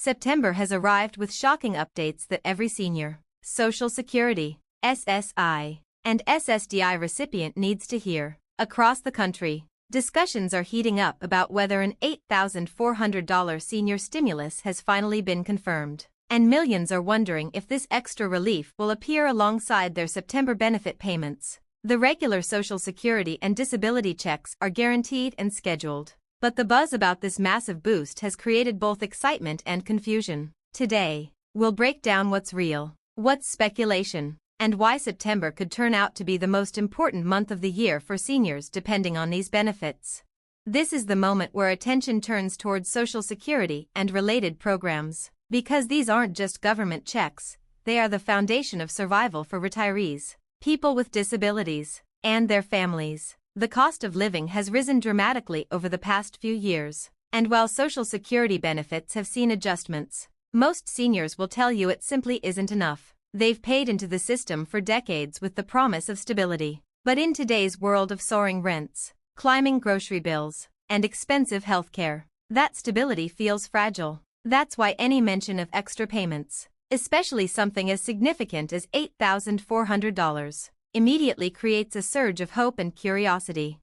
September has arrived with shocking updates that every senior, Social Security, SSI, and SSDI recipient needs to hear. Across the country, discussions are heating up about whether an $8,400 senior stimulus has finally been confirmed, and millions are wondering if this extra relief will appear alongside their September benefit payments. The regular Social Security and disability checks are guaranteed and scheduled, but the buzz about this massive boost has created both excitement and confusion. Today, we'll break down what's real, what's speculation, and why September could turn out to be the most important month of the year for seniors depending on these benefits. This is the moment where attention turns towards Social Security and related programs, because these aren't just government checks, they are the foundation of survival for retirees, people with disabilities, and their families. The cost of living has risen dramatically over the past few years, and while Social Security benefits have seen adjustments, most seniors will tell you it simply isn't enough. They've paid into the system for decades with the promise of stability. But in today's world of soaring rents, climbing grocery bills, and expensive healthcare, that stability feels fragile. That's why any mention of extra payments, especially something as significant as $8,400, immediately creates a surge of hope and curiosity.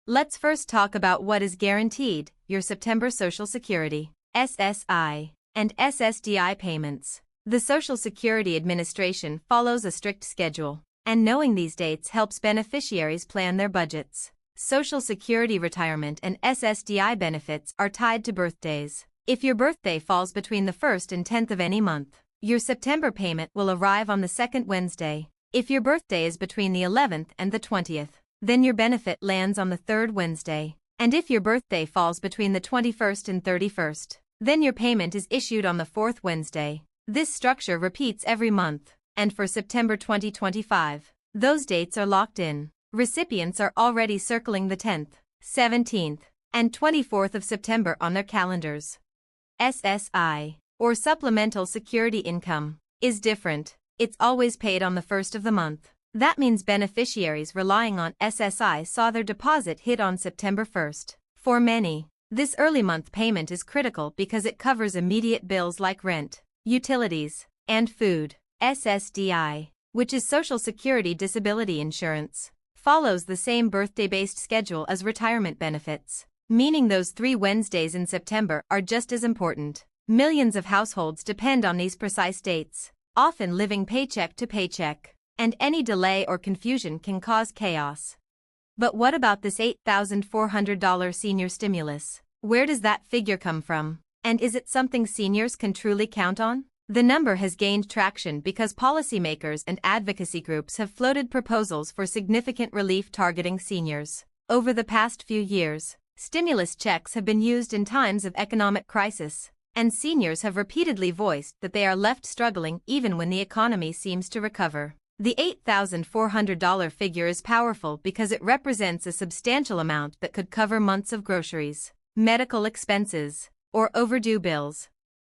Let's first talk about what is guaranteed: your September Social Security, SSI, and SSDI payments. The Social Security Administration follows a strict schedule, and knowing these dates helps beneficiaries plan their budgets. Social Security retirement and SSDI benefits are tied to birthdays. If your birthday falls between the 1st and 10th of any month, your September payment will arrive on the second Wednesday. If your birthday is between the 11th and the 20th, then your benefit lands on the third Wednesday. And if your birthday falls between the 21st and 31st, then your payment is issued on the fourth Wednesday. This structure repeats every month, and for September 2025, those dates are locked in. Recipients are already circling the 10th, 17th, and 24th of September on their calendars. SSI, or Supplemental Security Income, is different. It's always paid on the 1st of the month. That means beneficiaries relying on SSI saw their deposit hit on September 1st. For many, this early month payment is critical because it covers immediate bills like rent, utilities, and food. SSDI, which is Social Security Disability Insurance, follows the same birthday-based schedule as retirement benefits, meaning those 3 Wednesdays in September are just as important. Millions of households depend on these precise dates, often living paycheck to paycheck, and any delay or confusion can cause chaos. But what about this $8,400 senior stimulus? Where does that figure come from? And is it something seniors can truly count on? The number has gained traction because policymakers and advocacy groups have floated proposals for significant relief targeting seniors. Over the past few years, stimulus checks have been used in times of economic crisis, and seniors have repeatedly voiced that they are left struggling even when the economy seems to recover. The $8,400 figure is powerful because it represents a substantial amount that could cover months of groceries, medical expenses, or overdue bills.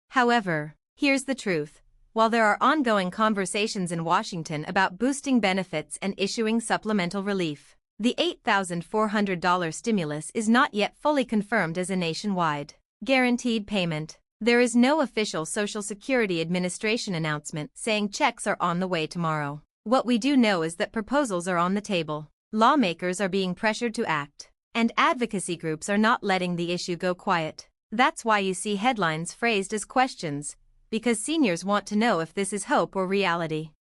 However, here's the truth. While there are ongoing conversations in Washington about boosting benefits and issuing supplemental relief, the $8,400 stimulus is not yet fully confirmed as a nationwide, guaranteed payment. There is no official Social Security Administration announcement saying checks are on the way tomorrow. What we do know is that proposals are on the table, lawmakers are being pressured to act, and advocacy groups are not letting the issue go quiet. That's why you see headlines phrased as questions, because seniors want to know if this is hope or reality.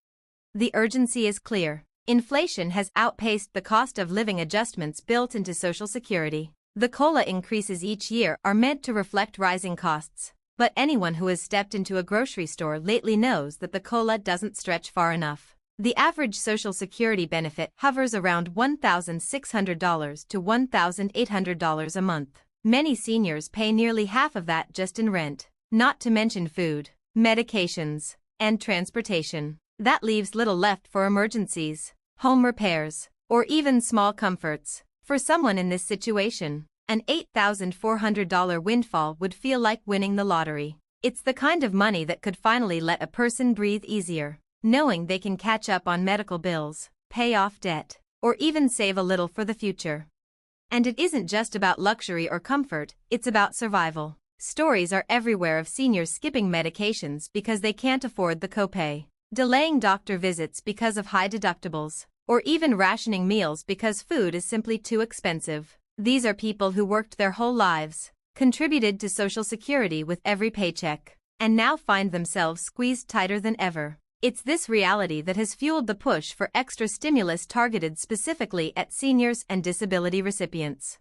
The urgency is clear. Inflation has outpaced the cost of living adjustments built into Social Security. The COLA increases each year are meant to reflect rising costs, but anyone who has stepped into a grocery store lately knows that the COLA doesn't stretch far enough. The average Social Security benefit hovers around $1,600 to $1,800 a month. Many seniors pay nearly half of that just in rent, not to mention food, medications, and transportation. That leaves little left for emergencies, home repairs, or even small comforts. For someone in this situation, an $8,400 windfall would feel like winning the lottery. It's the kind of money that could finally let a person breathe easier, knowing they can catch up on medical bills, pay off debt, or even save a little for the future. And it isn't just about luxury or comfort, it's about survival. Stories are everywhere of seniors skipping medications because they can't afford the copay, delaying doctor visits because of high deductibles, or even rationing meals because food is simply too expensive. These are people who worked their whole lives, contributed to Social Security with every paycheck, and now find themselves squeezed tighter than ever. It's this reality that has fueled the push for extra stimulus targeted specifically at seniors and disability recipients.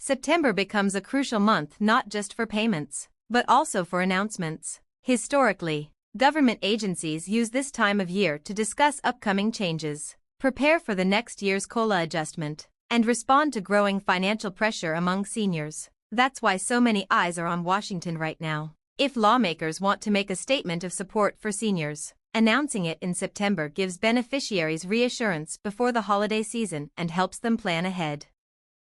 September becomes a crucial month not just for payments, but also for announcements. Historically, government agencies use this time of year to discuss upcoming changes, prepare for the next year's COLA adjustment, and respond to growing financial pressure among seniors. That's why so many eyes are on Washington right now. If lawmakers want to make a statement of support for seniors, announcing it in September gives beneficiaries reassurance before the holiday season and helps them plan ahead.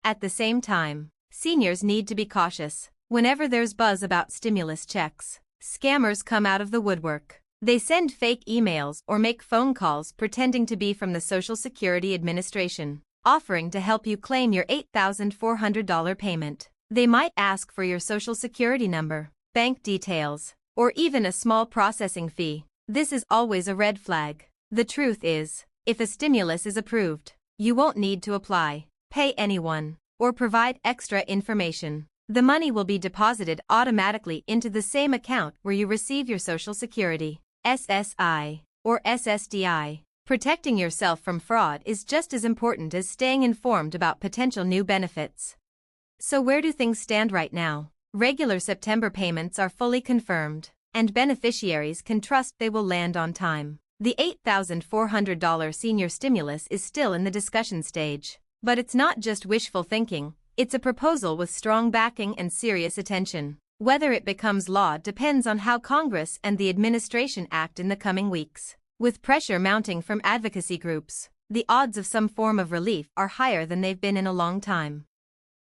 At the same time, seniors need to be cautious. Whenever there's buzz about stimulus checks, scammers come out of the woodwork. They send fake emails or make phone calls pretending to be from the Social Security Administration, offering to help you claim your $8,400 payment. They might ask for your Social Security number, bank details, or even a small processing fee. This is always a red flag. The truth is, if a stimulus is approved, you won't need to apply, pay anyone, or provide extra information. The money will be deposited automatically into the same account where you receive your Social Security, SSI, or SSDI. Protecting yourself from fraud is just as important as staying informed about potential new benefits. So where do things stand right now? Regular September payments are fully confirmed, and beneficiaries can trust they will land on time. The $8,400 senior stimulus is still in the discussion stage. But it's not just wishful thinking, it's a proposal with strong backing and serious attention. Whether it becomes law depends on how Congress and the administration act in the coming weeks. With pressure mounting from advocacy groups, the odds of some form of relief are higher than they've been in a long time.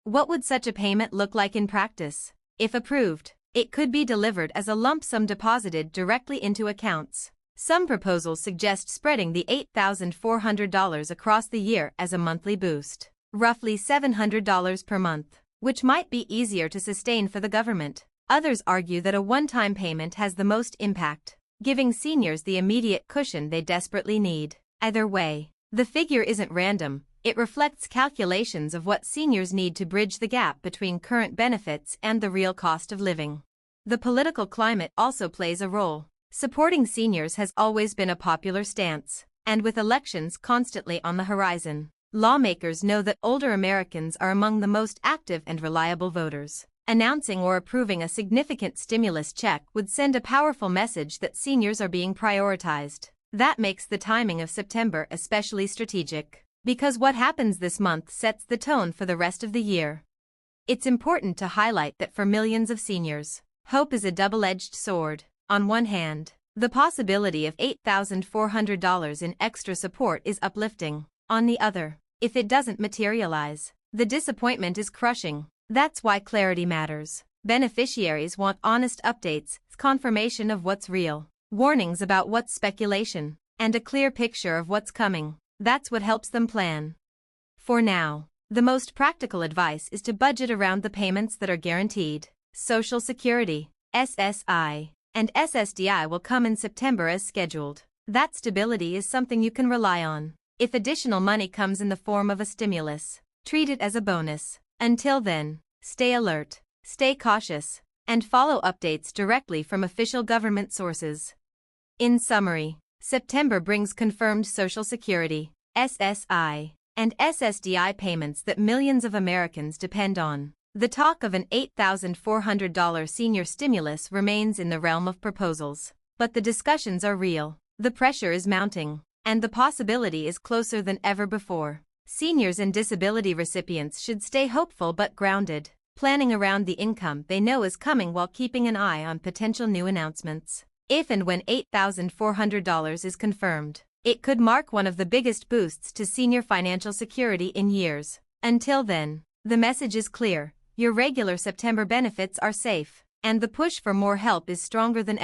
What would such a payment look like in practice? If approved, it could be delivered as a lump sum deposited directly into accounts. Some proposals suggest spreading the $8,400 across the year as a monthly boost, roughly $700 per month, which might be easier to sustain for the government. Others argue that a one-time payment has the most impact, giving seniors the immediate cushion they desperately need. Either way, the figure isn't random. It reflects calculations of what seniors need to bridge the gap between current benefits and the real cost of living. The political climate also plays a role. Supporting seniors has always been a popular stance, and with elections constantly on the horizon, lawmakers know that older Americans are among the most active and reliable voters. Announcing or approving a significant stimulus check would send a powerful message that seniors are being prioritized. That makes the timing of September especially strategic, because what happens this month sets the tone for the rest of the year. It's important to highlight that for millions of seniors, hope is a double-edged sword. On one hand, the possibility of $8,400 in extra support is uplifting. On the other, if it doesn't materialize, the disappointment is crushing. That's why clarity matters. Beneficiaries want honest updates, confirmation of what's real, warnings about what's speculation, and a clear picture of what's coming. That's what helps them plan. For now, the most practical advice is to budget around the payments that are guaranteed. Social Security, SSI, and SSDI will come in September as scheduled. That stability is something you can rely on. If additional money comes in the form of a stimulus, treat it as a bonus. Until then, stay alert, stay cautious, and follow updates directly from official government sources. In summary, September brings confirmed Social Security, SSI, and SSDI payments that millions of Americans depend on. The talk of an $8,400 senior stimulus remains in the realm of proposals, but the discussions are real, the pressure is mounting, and the possibility is closer than ever before. Seniors and disability recipients should stay hopeful but grounded, planning around the income they know is coming while keeping an eye on potential new announcements. If and when $8,400 is confirmed, it could mark one of the biggest boosts to senior financial security in years. Until then, the message is clear. Your regular September benefits are safe, and the push for more help is stronger than ever.